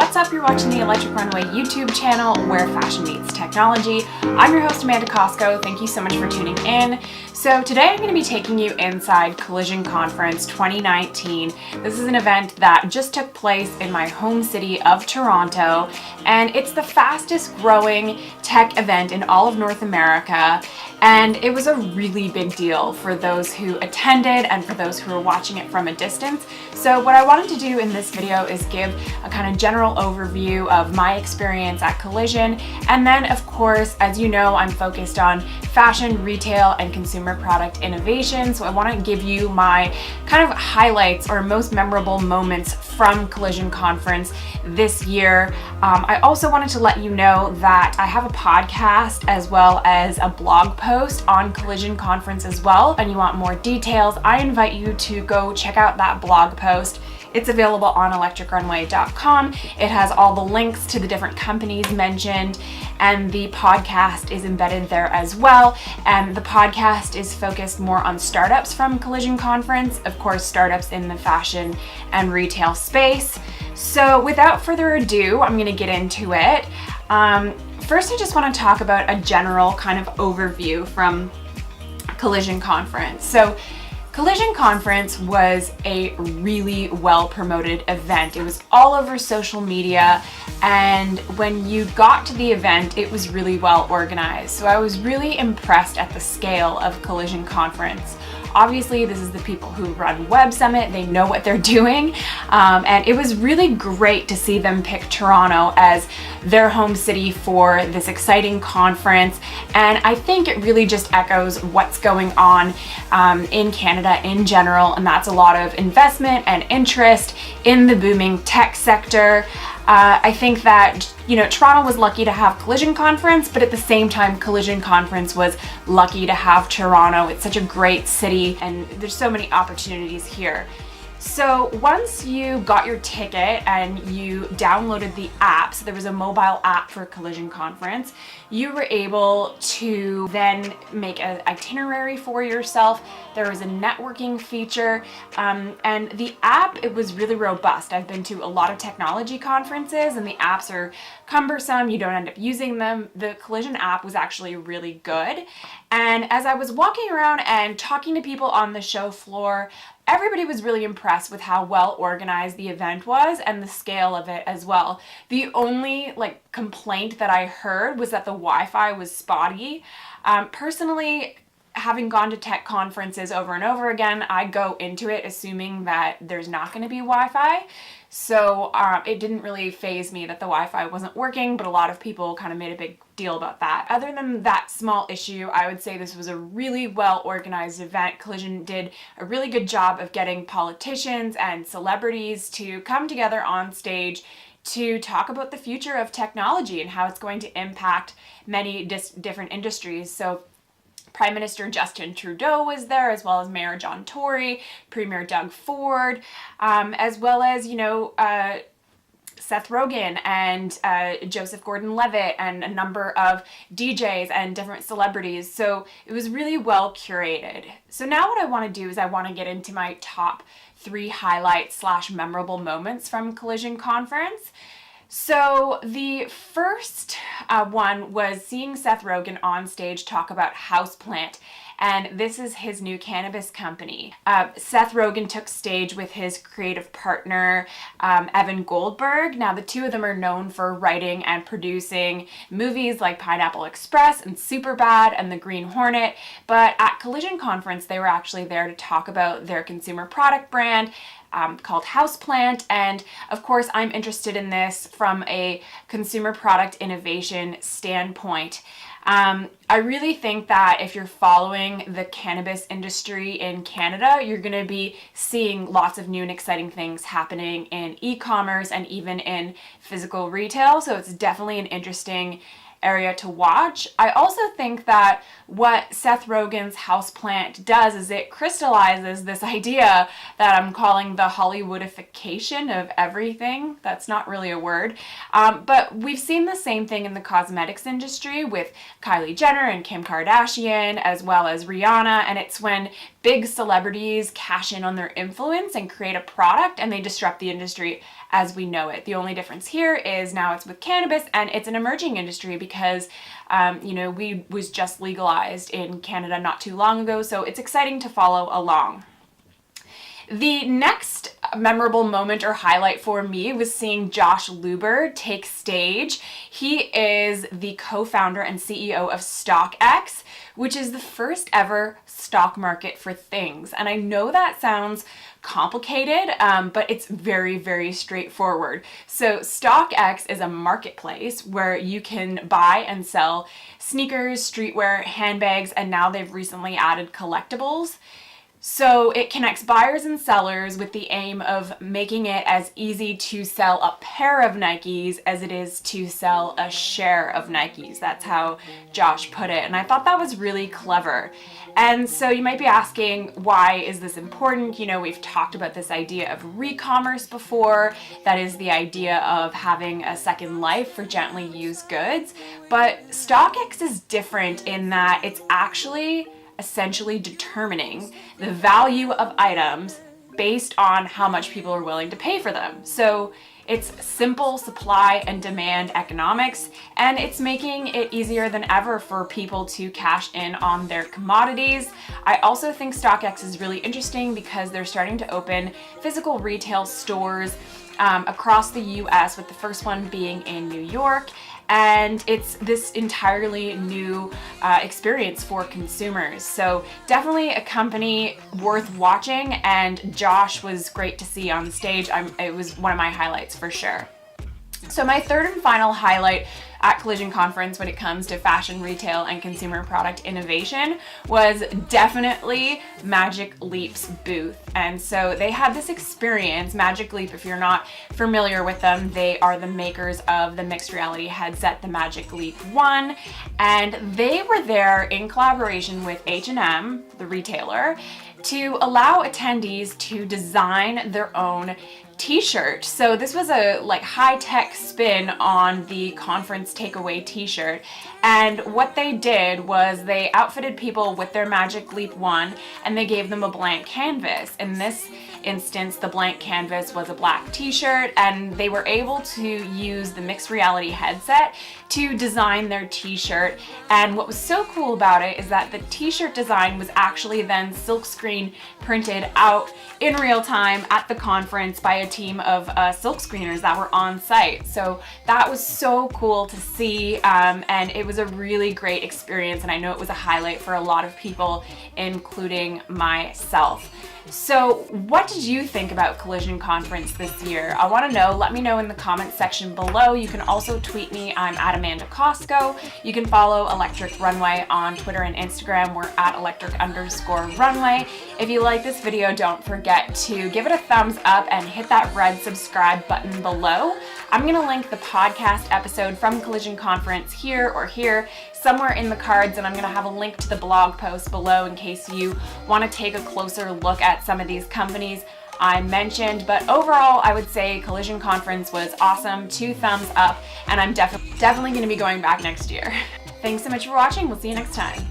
What's up? You're watching the Electric Runway YouTube channel where fashion meets technology. I'm your host, Cosco. Thank you so much for tuning in. So today I'm going to be taking you inside Collision Conference 2019. This is an event that just took place in my home city of Toronto, and it's the fastest growing tech event in all of North America. And it was a really big deal for those who attended and for those who were watching it from a distance. So what I wanted to do in this video is give a kind of general overview of my experience at Collision. And then of course, as you know, I'm focused on fashion, retail, and consumer product innovation. So I want to give you my kind of highlights or most memorable moments from Collision Conference this year. I also wanted to let you know that I have a podcast as well as a blog post on Collision Conference as well, and you want more details, I invite you to go check out that blog post. It's available on electricrunway.com. It has all the links to the different companies mentioned, and the podcast is embedded there as well. And the podcast is focused more on startups from Collision Conference, of course, startups in the fashion and retail space. So without further ado, I'm going to get into it. First, I just want to talk about a general kind of overview from Collision Conference. So Collision Conference was a really well promoted event. It was all over social media, and when you got to the event, it was really well organized. So I was really impressed at the scale of Collision Conference. Obviously, this is the people who run Web Summit. They know what they're doing. And it was really great to see them pick Toronto as their home city for this exciting conference. And I think it really just echoes what's going on in Canada in general. And that's a lot of investment and interest in the booming tech sector. I think that, Toronto was lucky to have Collision Conference, but at the same time, Collision Conference was lucky to have Toronto. It's such a great city, and there's so many opportunities here. So once you got your ticket and you downloaded the app, so there was a mobile app for Collision Conference, you were able to then make an itinerary for yourself. There was a networking feature, and the app, it was really robust. I've been to a lot of technology conferences and the apps are cumbersome. You don't end up using them. The Collision app was actually really good. And as I was walking around and talking to people on the show floor, everybody was really impressed with how well organized the event was and the scale of it as well. The only complaint that I heard was that the Wi-Fi was spotty. Personally, having gone to tech conferences over and over again, I go into it assuming that there's not going to be Wi-Fi. So it didn't really faze me that the Wi-Fi wasn't working, but a lot of people kind of made a big deal about that. Other than that small issue, I would say this was a really well organized event. Collision did a really good job of getting politicians and celebrities to come together on stage to talk about the future of technology and how it's going to impact many different industries. So Prime Minister Justin Trudeau was there, as well as Mayor John Tory, Premier Doug Ford, as well as, Seth Rogen and Joseph Gordon-Levitt and a number of DJs and different celebrities. So it was really well curated. So now what I want to do is I want to get into my top 3 highlights / memorable moments from Collision Conference. So the first one was seeing Seth Rogen on stage talk about Houseplant, and this is his new cannabis company. Seth Rogen took stage with his creative partner, Evan Goldberg. Now, the two of them are known for writing and producing movies like Pineapple Express and Superbad and The Green Hornet, but at Collision Conference, they were actually there to talk about their consumer product brand called Houseplant. And of course, I'm interested in this from a consumer product innovation standpoint. I really think that if you're following the cannabis industry in Canada, you're going to be seeing lots of new and exciting things happening in e-commerce and even in physical retail. So it's definitely an interesting area to watch. I also think that what Seth Rogen's Houseplant does is it crystallizes this idea that I'm calling the Hollywoodification of everything. That's not really a word. But we've seen the same thing in the cosmetics industry with Kylie Jenner and Kim Kardashian, as well as Rihanna. And it's when big celebrities cash in on their influence and create a product, and they disrupt the industry as we know it. The only difference here is now it's with cannabis, and it's an emerging industry because weed was just legalized in Canada not too long ago, so it's exciting to follow along. The next memorable moment or highlight for me was seeing Josh Luber take stage. He is the co-founder and CEO of StockX, which is the first ever stock market for things. And I know that sounds complicated, but it's very, very straightforward. So StockX is a marketplace where you can buy and sell sneakers, streetwear, handbags, and now they've recently added collectibles. So it connects buyers and sellers with the aim of making it as easy to sell a pair of Nikes as it is to sell a share of Nikes. That's how Josh put it. And I thought that was really clever. And so you might be asking, why is this important? We've talked about this idea of re-commerce before. That is the idea of having a second life for gently used goods. But StockX is different in that it's actually essentially determining the value of items based on how much people are willing to pay for them. So it's simple supply and demand economics, and it's making it easier than ever for people to cash in on their commodities. I also think StockX is really interesting because they're starting to open physical retail stores across the US, with the first one being in New York. And it's this entirely new experience for consumers. So definitely a company worth watching, and Josh was great to see on stage. It was one of my highlights for sure. So my third and final highlight at Collision Conference when it comes to fashion, retail, and consumer product innovation was definitely Magic Leap's booth. And so they had this experience. Magic Leap, if you're not familiar with them, they are the makers of the mixed reality headset, the Magic Leap 1. And they were there in collaboration with H&M, the retailer, to allow attendees to design their own t-shirt. So this was a high-tech spin on the conference takeaway t-shirt. And what they did was they outfitted people with their Magic Leap 1, and they gave them a blank canvas. In this instance, the blank canvas was a black t-shirt, and they were able to use the mixed reality headset to design their t-shirt. And what was so cool about it is that the t-shirt design was actually then silkscreen printed out in real time at the conference by a team of silkscreeners that were on site. So that was so cool to see, and it was a really great experience, and I know it was a highlight for a lot of people, including myself. So what did you think about Collision Conference this year? I want to know. Let me know in the comments section below. You can also tweet me. I'm at Amanda Cosco. You can follow Electric Runway on Twitter and Instagram. We're at electric_runway. If you like this video, don't forget to give it a thumbs up and hit that red subscribe button below. I'm going to link the podcast episode from Collision Conference here or here, somewhere in the cards, and I'm going to have a link to the blog post below in case you want to take a closer look at some of these companies I mentioned. But overall, I would say Collision Conference was awesome, 2 thumbs up, and I'm definitely going to be going back next year. Thanks so much for watching. We'll see you next time.